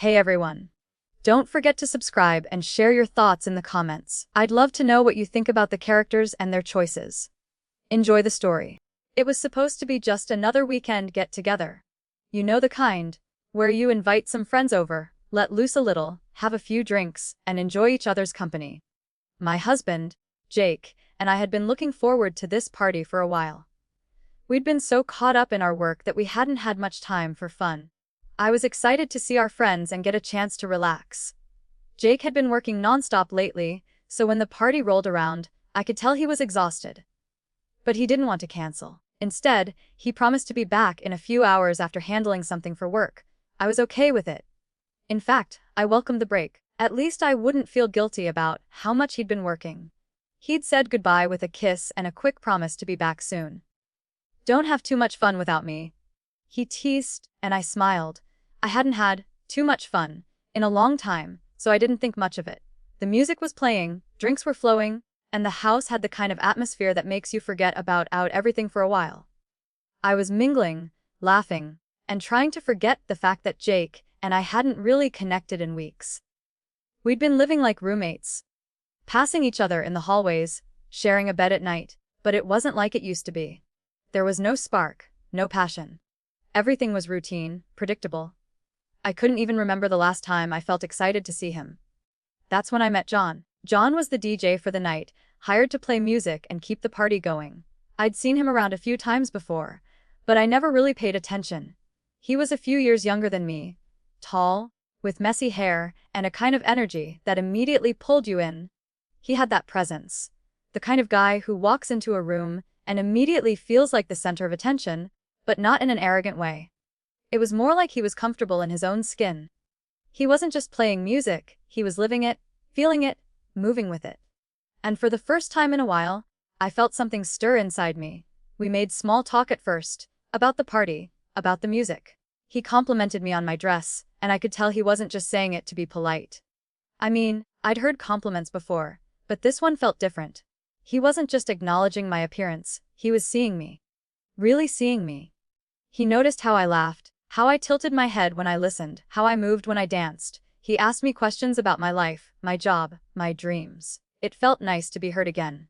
Hey everyone. Don't forget to subscribe and share your thoughts in the comments. I'd love to know what you think about the characters and their choices. Enjoy the story. It was supposed to be just another weekend get-together. You know the kind, where you invite some friends over, let loose a little, have a few drinks, and enjoy each other's company. My husband, Jake, and I had been looking forward to this party for a while. We'd been so caught up in our work that we hadn't had much time for fun. I was excited to see our friends and get a chance to relax. Jake had been working nonstop lately, so when the party rolled around, I could tell he was exhausted. But he didn't want to cancel. Instead, he promised to be back in a few hours after handling something for work. I was okay with it. In fact, I welcomed the break. At least I wouldn't feel guilty about how much he'd been working. He'd said goodbye with a kiss and a quick promise to be back soon. "Don't have too much fun without me," he teased, and I smiled. I hadn't had too much fun in a long time, so I didn't think much of it. The music was playing, drinks were flowing, and the house had the kind of atmosphere that makes you forget about everything for a while. I was mingling, laughing, and trying to forget the fact that Jake and I hadn't really connected in weeks. We'd been living like roommates, passing each other in the hallways, sharing a bed at night, but it wasn't like it used to be. There was no spark, no passion. Everything was routine, predictable. I couldn't even remember the last time I felt excited to see him. That's when I met John. John was the DJ for the night, hired to play music and keep the party going. I'd seen him around a few times before, but I never really paid attention. He was a few years younger than me, tall, with messy hair, and a kind of energy that immediately pulled you in. He had that presence. The kind of guy who walks into a room and immediately feels like the center of attention, but not in an arrogant way. It was more like he was comfortable in his own skin. He wasn't just playing music, he was living it, feeling it, moving with it. And for the first time in a while, I felt something stir inside me. We made small talk at first, about the party, about the music. He complimented me on my dress, and I could tell he wasn't just saying it to be polite. I mean, I'd heard compliments before, but this one felt different. He wasn't just acknowledging my appearance, he was seeing me. Really seeing me. He noticed how I laughed, how I tilted my head when I listened, how I moved when I danced. He asked me questions about my life, my job, my dreams. It felt nice to be heard again.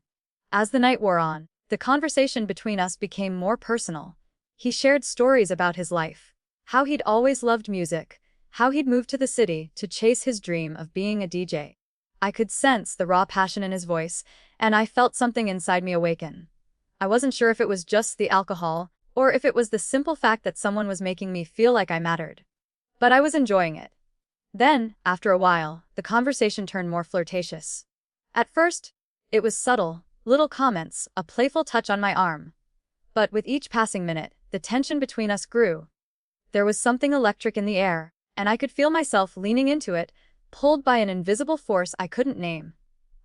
As the night wore on, the conversation between us became more personal. He shared stories about his life, how he'd always loved music, how he'd moved to the city to chase his dream of being a DJ. I could sense the raw passion in his voice, and I felt something inside me awaken. I wasn't sure if it was just the alcohol, or if it was the simple fact that someone was making me feel like I mattered. But I was enjoying it. Then, after a while, the conversation turned more flirtatious. At first, it was subtle, little comments, a playful touch on my arm. But with each passing minute, the tension between us grew. There was something electric in the air, and I could feel myself leaning into it, pulled by an invisible force I couldn't name.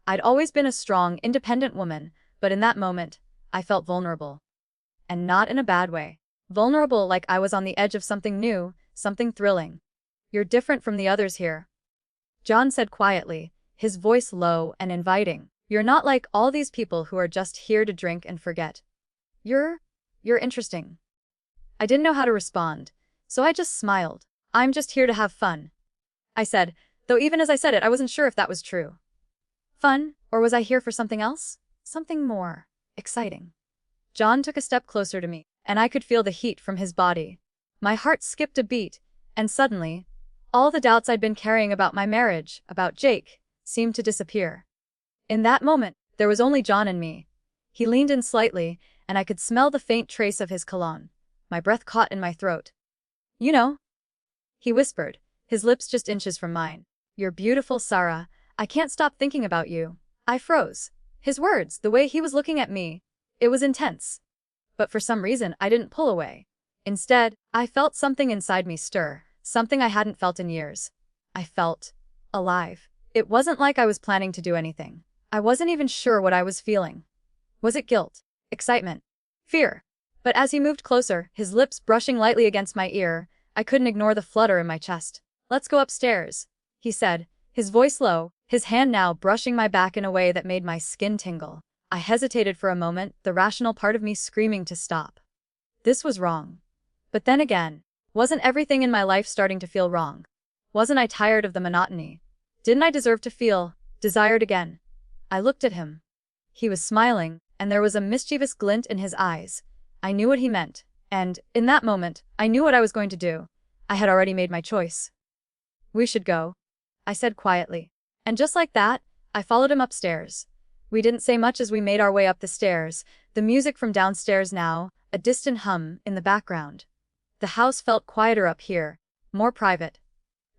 I'd always been a strong, independent woman, but in that moment, I felt vulnerable. And not in a bad way. Vulnerable, like I was on the edge of something new, something thrilling. "You're different from the others here," John said quietly, his voice low and inviting. "You're not like all these people who are just here to drink and forget. You're interesting." I didn't know how to respond, so I just smiled. "I'm just here to have fun," I said, though even as I said it, I wasn't sure if that was true. Fun, or was I here for something else? Something more exciting. John took a step closer to me, and I could feel the heat from his body. My heart skipped a beat, and suddenly, all the doubts I'd been carrying about my marriage, about Jake, seemed to disappear. In that moment, there was only John and me. He leaned in slightly, and I could smell the faint trace of his cologne. My breath caught in my throat. "You know," he whispered, his lips just inches from mine. "You're beautiful, Sarah. I can't stop thinking about you." I froze. His words, the way he was looking at me, it was intense. But for some reason, I didn't pull away. Instead, I felt something inside me stir, something I hadn't felt in years. I felt alive. It wasn't like I was planning to do anything. I wasn't even sure what I was feeling. Was it guilt? Excitement? Fear? But as he moved closer, his lips brushing lightly against my ear, I couldn't ignore the flutter in my chest. "Let's go upstairs," he said, his voice low, his hand now brushing my back in a way that made my skin tingle. I hesitated for a moment, the rational part of me screaming to stop. This was wrong. But then again, wasn't everything in my life starting to feel wrong? Wasn't I tired of the monotony? Didn't I deserve to feel desired again? I looked at him. He was smiling, and there was a mischievous glint in his eyes. I knew what he meant, and, in that moment, I knew what I was going to do. I had already made my choice. "We should go," I said quietly. And just like that, I followed him upstairs. We didn't say much as we made our way up the stairs, the music from downstairs now, a distant hum, in the background. The house felt quieter up here, more private.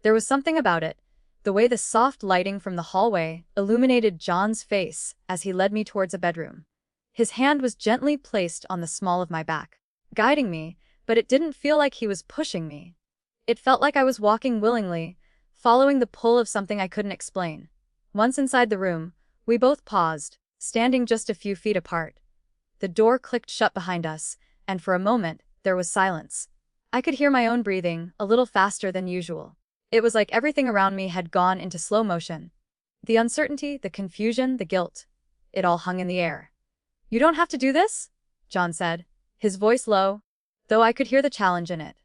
There was something about it, the way the soft lighting from the hallway illuminated John's face as he led me towards a bedroom. His hand was gently placed on the small of my back, guiding me, but it didn't feel like he was pushing me. It felt like I was walking willingly, following the pull of something I couldn't explain. Once inside the room, we both paused, standing just a few feet apart. The door clicked shut behind us, and for a moment, there was silence. I could hear my own breathing, a little faster than usual. It was like everything around me had gone into slow motion. The uncertainty, the confusion, the guilt. It all hung in the air. "You don't have to do this," John said, his voice low, though I could hear the challenge in it.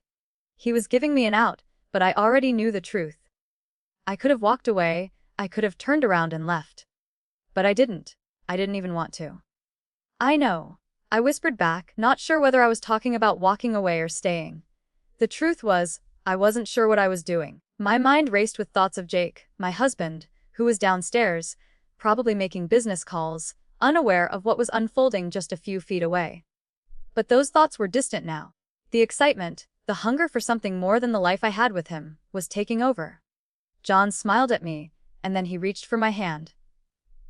He was giving me an out, but I already knew the truth. I could have walked away, I could have turned around and left. But I didn't. I didn't even want to. "I know," I whispered back, not sure whether I was talking about walking away or staying. The truth was, I wasn't sure what I was doing. My mind raced with thoughts of Jake, my husband, who was downstairs, probably making business calls, unaware of what was unfolding just a few feet away. But those thoughts were distant now. The excitement, the hunger for something more than the life I had with him, was taking over. John smiled at me, and then he reached for my hand.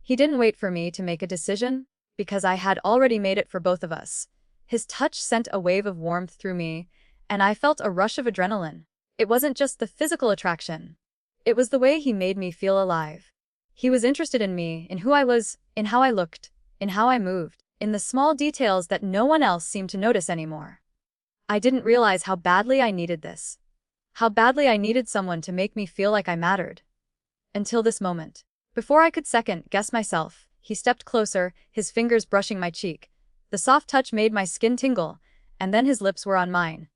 He didn't wait for me to make a decision, because I had already made it for both of us. His touch sent a wave of warmth through me, and I felt a rush of adrenaline. It wasn't just the physical attraction. It was the way he made me feel alive. He was interested in me, in who I was, in how I looked, in how I moved, in the small details that no one else seemed to notice anymore. I didn't realize how badly I needed this. How badly I needed someone to make me feel like I mattered. Until this moment. Before I could second-guess myself, he stepped closer, his fingers brushing my cheek. The soft touch made my skin tingle, and then his lips were on mine.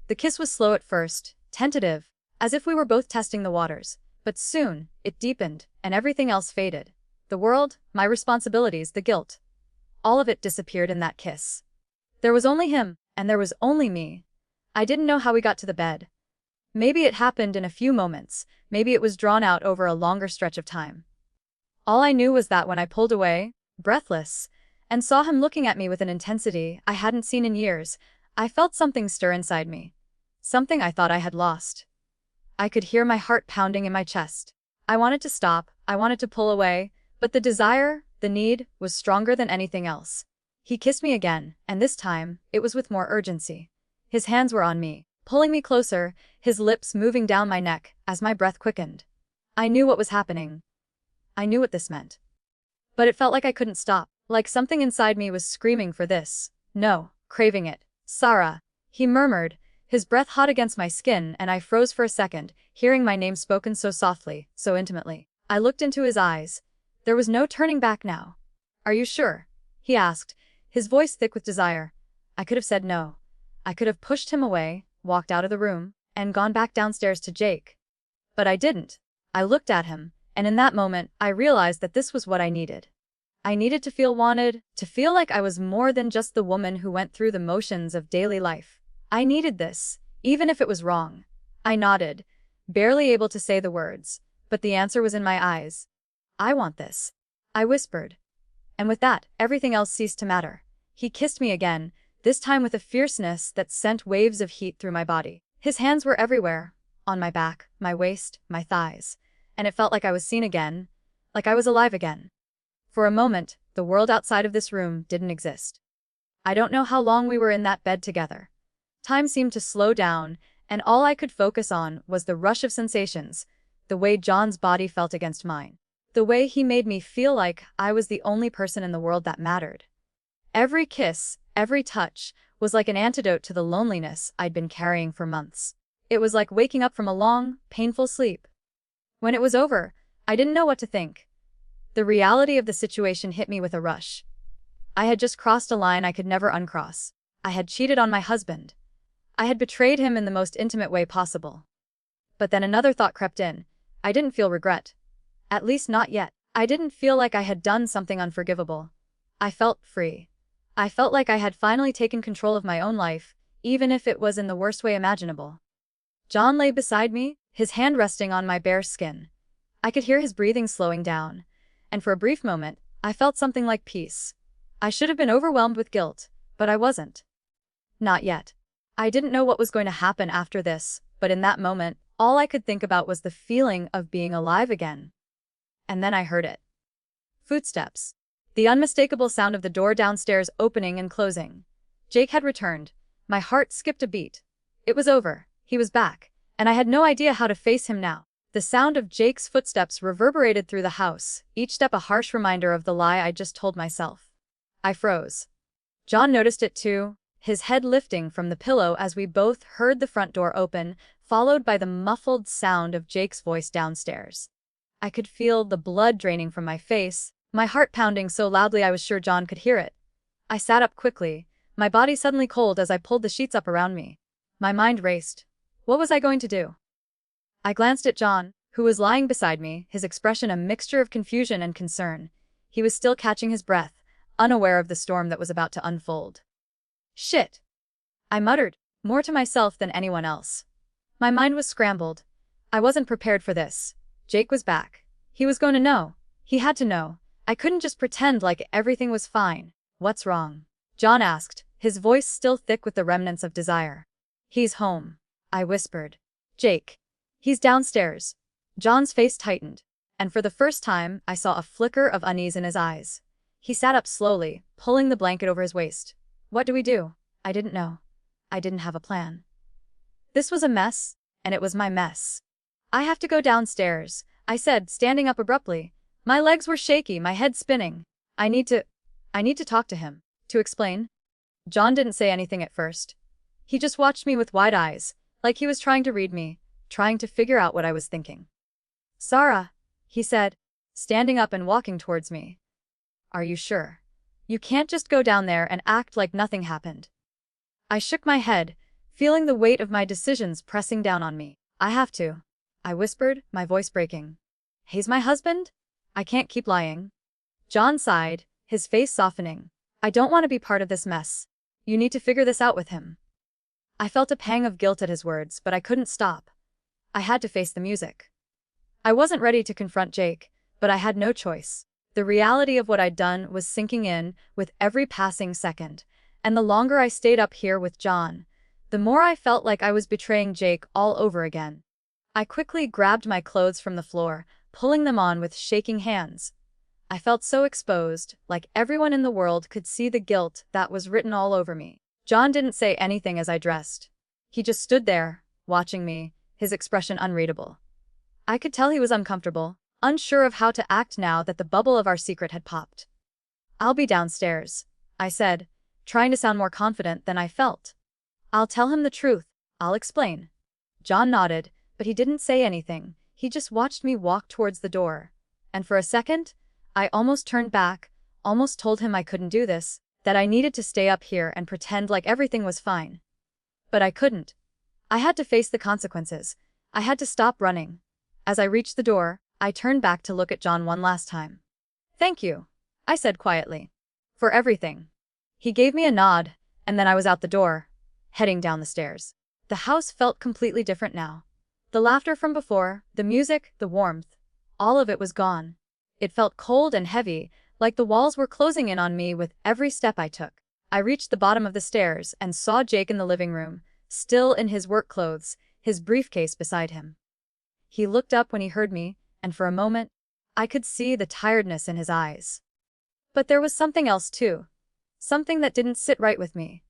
The kiss was slow at first, tentative, as if we were both testing the waters. But soon, it deepened, and everything else faded. The world, my responsibilities, the guilt. All of it disappeared in that kiss. There was only him, and there was only me. I didn't know how we got to the bed. Maybe it happened in a few moments, maybe it was drawn out over a longer stretch of time. All I knew was that when I pulled away, breathless, and saw him looking at me with an intensity I hadn't seen in years, I felt something stir inside me. Something I thought I had lost. I could hear my heart pounding in my chest. I wanted to stop, I wanted to pull away, but the desire, the need, was stronger than anything else. He kissed me again, and this time, it was with more urgency. His hands were on me, pulling me closer, his lips moving down my neck as my breath quickened. I knew what was happening. I knew what this meant. But it felt like I couldn't stop, like something inside me was screaming for this. No, craving it. "Sarah," he murmured, his breath hot against my skin, and I froze for a second, hearing my name spoken so softly, so intimately. I looked into his eyes. There was no turning back now. "Are you sure?" he asked, his voice thick with desire. I could have said no. I could have pushed him away, walked out of the room, and gone back downstairs to Jake. But I didn't. I looked at him, and in that moment, I realized that this was what I needed. I needed to feel wanted, to feel like I was more than just the woman who went through the motions of daily life. I needed this, even if it was wrong. I nodded, barely able to say the words, but the answer was in my eyes. "I want this," I whispered. And with that, everything else ceased to matter. He kissed me again, this time with a fierceness that sent waves of heat through my body. His hands were everywhere, on my back, my waist, my thighs, and it felt like I was seen again, like I was alive again. For a moment, the world outside of this room didn't exist. I don't know how long we were in that bed together. Time seemed to slow down, and all I could focus on was the rush of sensations, the way John's body felt against mine, the way he made me feel like I was the only person in the world that mattered. Every kiss, every touch, was like an antidote to the loneliness I'd been carrying for months. It was like waking up from a long, painful sleep. When it was over, I didn't know what to think. The reality of the situation hit me with a rush. I had just crossed a line I could never uncross. I had cheated on my husband. I had betrayed him in the most intimate way possible. But then another thought crept in. I didn't feel regret. At least not yet. I didn't feel like I had done something unforgivable. I felt free. I felt like I had finally taken control of my own life, even if it was in the worst way imaginable. John lay beside me, his hand resting on my bare skin. I could hear his breathing slowing down, and for a brief moment, I felt something like peace. I should have been overwhelmed with guilt, but I wasn't. Not yet. I didn't know what was going to happen after this, but in that moment, all I could think about was the feeling of being alive again. And then I heard it. Footsteps. The unmistakable sound of the door downstairs opening and closing. Jake had returned. My heart skipped a beat. It was over. He was back, and I had no idea how to face him now. The sound of Jake's footsteps reverberated through the house, each step a harsh reminder of the lie I just told myself. I froze. John noticed it too, his head lifting from the pillow as we both heard the front door open, followed by the muffled sound of Jake's voice downstairs. I could feel the blood draining from my face, my heart pounding so loudly I was sure John could hear it. I sat up quickly, my body suddenly cold as I pulled the sheets up around me. My mind raced. What was I going to do? I glanced at John, who was lying beside me, his expression a mixture of confusion and concern. He was still catching his breath, unaware of the storm that was about to unfold. Shit! I muttered, more to myself than anyone else. My mind was scrambled. I wasn't prepared for this. Jake was back. He was going to know. He had to know. I couldn't just pretend like everything was fine. What's wrong? John asked, his voice still thick with the remnants of desire. He's home, I whispered. Jake. He's downstairs. John's face tightened, and for the first time, I saw a flicker of unease in his eyes. He sat up slowly, pulling the blanket over his waist. What do we do? I didn't know. I didn't have a plan. This was a mess, and it was my mess. I have to go downstairs, I said, standing up abruptly. My legs were shaky, my head spinning. I need to talk to him. To explain? John didn't say anything at first. He just watched me with wide eyes, like he was trying to read me, trying to figure out what I was thinking. Sarah, he said, standing up and walking towards me. Are you sure? You can't just go down there and act like nothing happened. I shook my head, feeling the weight of my decisions pressing down on me. I have to, I whispered, my voice breaking. He's my husband? I can't keep lying. John sighed, his face softening. I don't want to be part of this mess. You need to figure this out with him. I felt a pang of guilt at his words, but I couldn't stop. I had to face the music. I wasn't ready to confront Jake, but I had no choice. The reality of what I'd done was sinking in with every passing second, and the longer I stayed up here with John, the more I felt like I was betraying Jake all over again. I quickly grabbed my clothes from the floor, pulling them on with shaking hands. I felt so exposed, like everyone in the world could see the guilt that was written all over me. John didn't say anything as I dressed. He just stood there, watching me, his expression unreadable. I could tell he was uncomfortable, unsure of how to act now that the bubble of our secret had popped. I'll be downstairs, I said, trying to sound more confident than I felt. I'll tell him the truth. I'll explain. John nodded, but he didn't say anything. He just watched me walk towards the door. And for a second, I almost turned back, almost told him I couldn't do this, that I needed to stay up here and pretend like everything was fine. But I couldn't. I had to face the consequences. I had to stop running. As I reached the door, I turned back to look at John one last time. Thank you, I said quietly. For everything. He gave me a nod, and then I was out the door, heading down the stairs. The house felt completely different now. The laughter from before, the music, the warmth, all of it was gone. It felt cold and heavy, like the walls were closing in on me with every step I took. I reached the bottom of the stairs and saw Jake in the living room, still in his work clothes, his briefcase beside him. He looked up when he heard me, and for a moment, I could see the tiredness in his eyes. But there was something else too. Something that didn't sit right with me.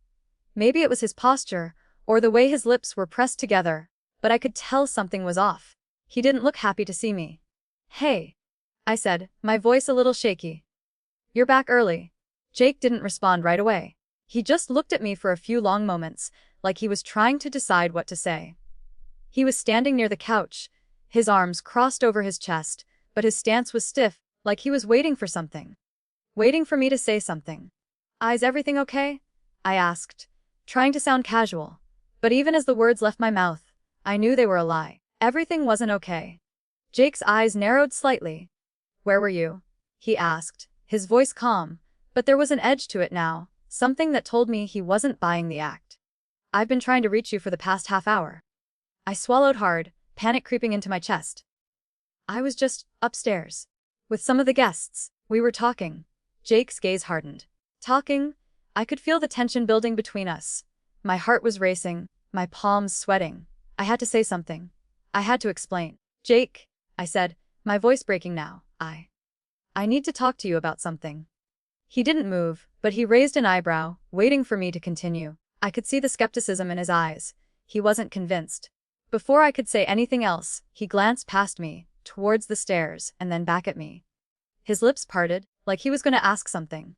Maybe it was his posture, or the way his lips were pressed together, but I could tell something was off. He didn't look happy to see me. Hey, I said, my voice a little shaky. You're back early. Jake didn't respond right away. He just looked at me for a few long moments, like he was trying to decide what to say. He was standing near the couch, his arms crossed over his chest, but his stance was stiff, like he was waiting for something. Waiting for me to say something. Is everything okay? I asked, trying to sound casual. But even as the words left my mouth, I knew they were a lie. Everything wasn't okay. Jake's eyes narrowed slightly. Where were you? He asked, his voice calm, but there was an edge to it now, something that told me he wasn't buying the act. I've been trying to reach you for the past half hour. I swallowed hard, panic creeping into my chest. I was just upstairs. With some of the guests. We were talking. Jake's gaze hardened. Talking? I could feel the tension building between us. My heart was racing, my palms sweating. I had to say something. I had to explain. Jake, I said, my voice breaking now, I need to talk to you about something. He didn't move, but he raised an eyebrow, waiting for me to continue. I could see the skepticism in his eyes. He wasn't convinced. Before I could say anything else, he glanced past me, towards the stairs, and then back at me. His lips parted, like he was going to ask something.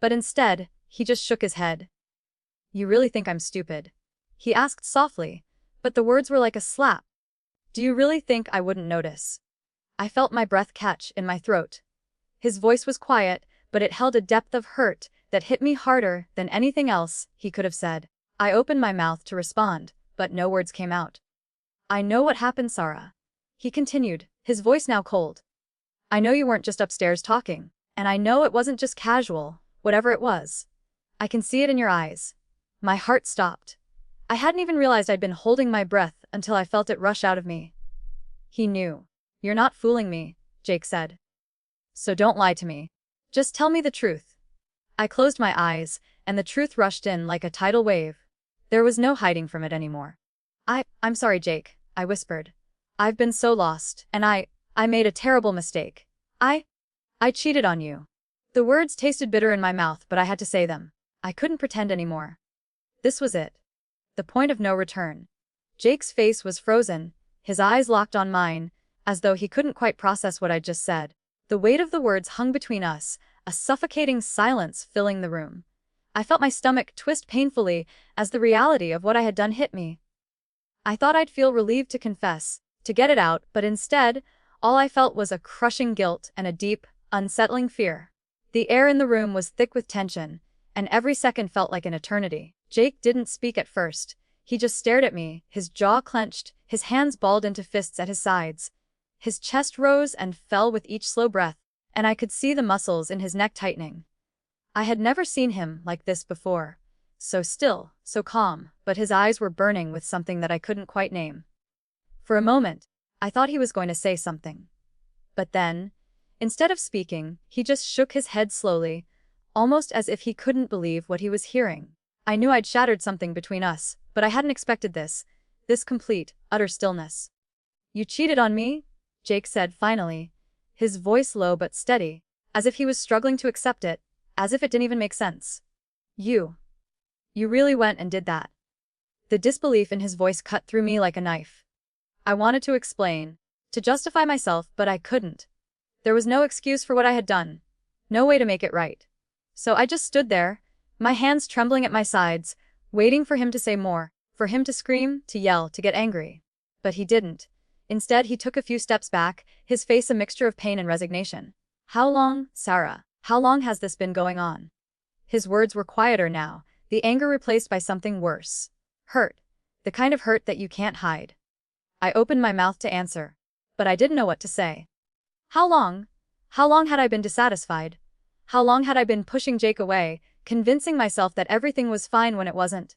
But instead, he just shook his head. You really think I'm stupid? He asked softly, but the words were like a slap. Do you really think I wouldn't notice? I felt my breath catch in my throat. His voice was quiet, but it held a depth of hurt that hit me harder than anything else he could have said. I opened my mouth to respond, but no words came out. I know what happened, Sarah. He continued, his voice now cold. I know you weren't just upstairs talking, and I know it wasn't just casual, whatever it was. I can see it in your eyes. My heart stopped. I hadn't even realized I'd been holding my breath until I felt it rush out of me. He knew. You're not fooling me, Jake said. So don't lie to me. Just tell me the truth. I closed my eyes, and the truth rushed in like a tidal wave. There was no hiding from it anymore. I'm sorry, Jake, I whispered. I've been so lost, and I made a terrible mistake. I cheated on you. The words tasted bitter in my mouth, but I had to say them. I couldn't pretend anymore. This was it. The point of no return. Jake's face was frozen, his eyes locked on mine, as though he couldn't quite process what I'd just said. The weight of the words hung between us, a suffocating silence filling the room. I felt my stomach twist painfully as the reality of what I had done hit me. I thought I'd feel relieved to confess, to get it out, but instead, all I felt was a crushing guilt and a deep, unsettling fear. The air in the room was thick with tension, and every second felt like an eternity. Jake didn't speak at first. He just stared at me, his jaw clenched, his hands balled into fists at his sides. His chest rose and fell with each slow breath, and I could see the muscles in his neck tightening. I had never seen him like this before. So still, so calm, but his eyes were burning with something that I couldn't quite name. For a moment, I thought he was going to say something. But then, instead of speaking, he just shook his head slowly, almost as if he couldn't believe what he was hearing. I knew I'd shattered something between us, but I hadn't expected this complete, utter stillness. You cheated on me? Jake said finally, his voice low but steady, as if he was struggling to accept it, as if it didn't even make sense. You really went and did that. The disbelief in his voice cut through me like a knife. I wanted to explain, to justify myself, but I couldn't. There was no excuse for what I had done, no way to make it right. So I just stood there, my hands trembling at my sides, waiting for him to say more, for him to scream, to yell, to get angry. But he didn't. Instead, he took a few steps back, his face a mixture of pain and resignation. How long, Sarah? How long has this been going on? His words were quieter now, the anger replaced by something worse. Hurt. The kind of hurt that you can't hide. I opened my mouth to answer, but I didn't know what to say. How long? How long had I been dissatisfied? How long had I been pushing Jake away, convincing myself that everything was fine when it wasn't?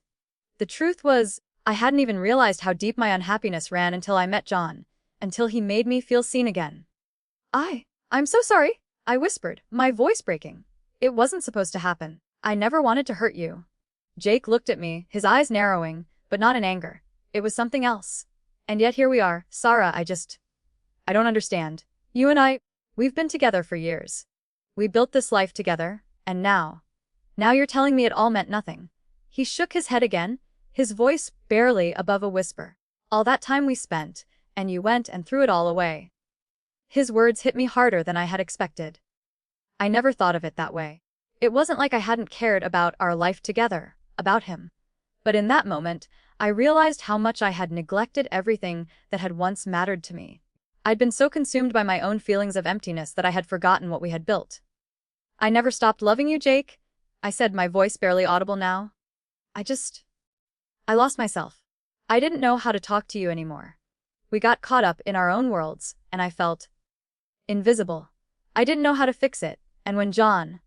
The truth was, I hadn't even realized how deep my unhappiness ran until I met John, until he made me feel seen again. I'm so sorry, I whispered, my voice breaking. It wasn't supposed to happen. I never wanted to hurt you. Jake looked at me, his eyes narrowing, but not in anger. It was something else. And yet here we are, Sarah, I don't understand. You and we've been together for years. We built this life together, and now you're telling me it all meant nothing. He shook his head again, his voice barely above a whisper. All that time we spent, and you went and threw it all away. His words hit me harder than I had expected. I never thought of it that way. It wasn't like I hadn't cared about our life together, about him. But in that moment, I realized how much I had neglected everything that had once mattered to me. I'd been so consumed by my own feelings of emptiness that I had forgotten what we had built. I never stopped loving you, Jake, I said, my voice barely audible now. I lost myself. I didn't know how to talk to you anymore. We got caught up in our own worlds, and I felt invisible. I didn't know how to fix it, and when John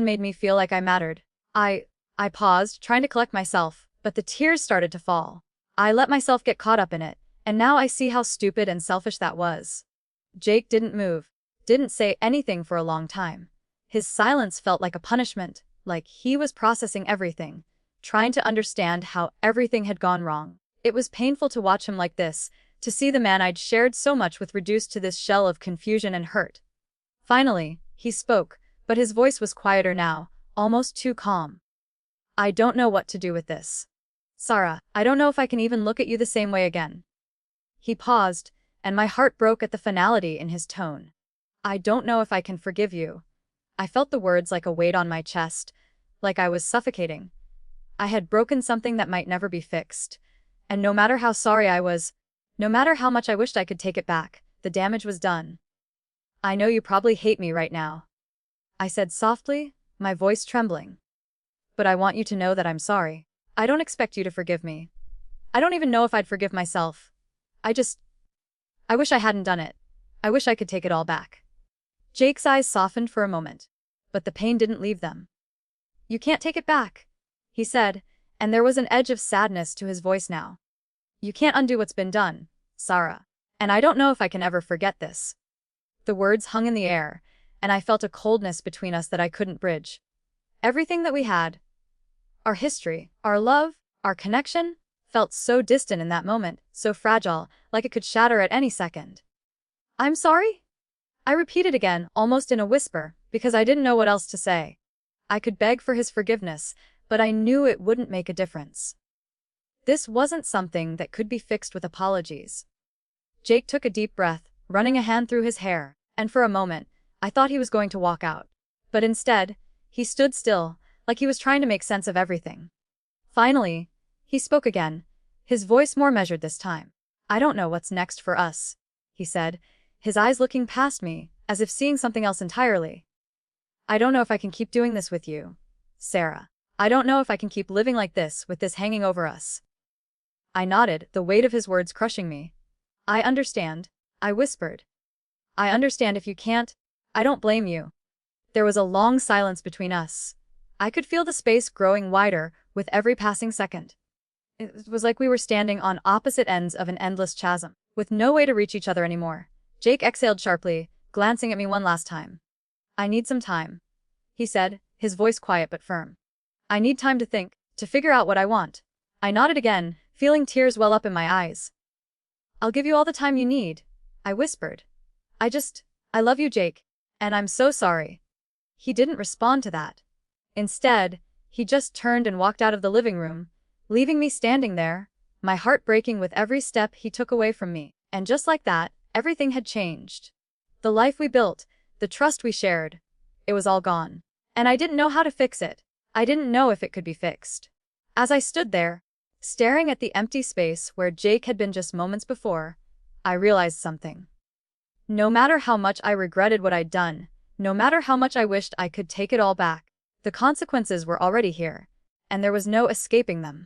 made me feel like I mattered, I paused, trying to collect myself, but the tears started to fall. I let myself get caught up in it, and now I see how stupid and selfish that was. Jake didn't move, didn't say anything for a long time. His silence felt like a punishment, like he was processing everything, trying to understand how everything had gone wrong. It was painful to watch him like this, to see the man I'd shared so much with reduced to this shell of confusion and hurt. Finally, he spoke, but his voice was quieter now, almost too calm. I don't know what to do with this. Sarah, I don't know if I can even look at you the same way again. He paused, and my heart broke at the finality in his tone. I don't know if I can forgive you. I felt the words like a weight on my chest, like I was suffocating. I had broken something that might never be fixed. And no matter how sorry I was, no matter how much I wished I could take it back, the damage was done. I know you probably hate me right now, I said softly, my voice trembling. But I want you to know that I'm sorry. I don't expect you to forgive me. I don't even know if I'd forgive myself. I wish I hadn't done it. I wish I could take it all back. Jake's eyes softened for a moment, but the pain didn't leave them. You can't take it back, he said, and there was an edge of sadness to his voice now. You can't undo what's been done, Sarah, and I don't know if I can ever forget this. The words hung in the air, and I felt a coldness between us that I couldn't bridge. Everything that we had, our history, our love, our connection, felt so distant in that moment, so fragile, like it could shatter at any second. I'm sorry? I repeated again, almost in a whisper, because I didn't know what else to say. I could beg for his forgiveness, but I knew it wouldn't make a difference. This wasn't something that could be fixed with apologies. Jake took a deep breath, running a hand through his hair, and for a moment, I thought he was going to walk out. But instead, he stood still, like he was trying to make sense of everything. Finally, he spoke again, his voice more measured this time. I don't know what's next for us, he said, his eyes looking past me, as if seeing something else entirely. I don't know if I can keep doing this with you, Sarah. I don't know if I can keep living like this, with this hanging over us. I nodded, the weight of his words crushing me. I understand, I whispered. I understand if you can't. I don't blame you. There was a long silence between us. I could feel the space growing wider with every passing second. It was like we were standing on opposite ends of an endless chasm, with no way to reach each other anymore. Jake exhaled sharply, glancing at me one last time. I need some time, he said, his voice quiet but firm. I need time to think, to figure out what I want. I nodded again, feeling tears well up in my eyes. I'll give you all the time you need, I whispered. I love you, Jake, and I'm so sorry. He didn't respond to that. Instead, he just turned and walked out of the living room, leaving me standing there, my heart breaking with every step he took away from me. And just like that, everything had changed. The life we built, the trust we shared, it was all gone. And I didn't know how to fix it. I didn't know if it could be fixed. As I stood there, staring at the empty space where Jake had been just moments before, I realized something. No matter how much I regretted what I'd done, no matter how much I wished I could take it all back, the consequences were already here, and there was no escaping them.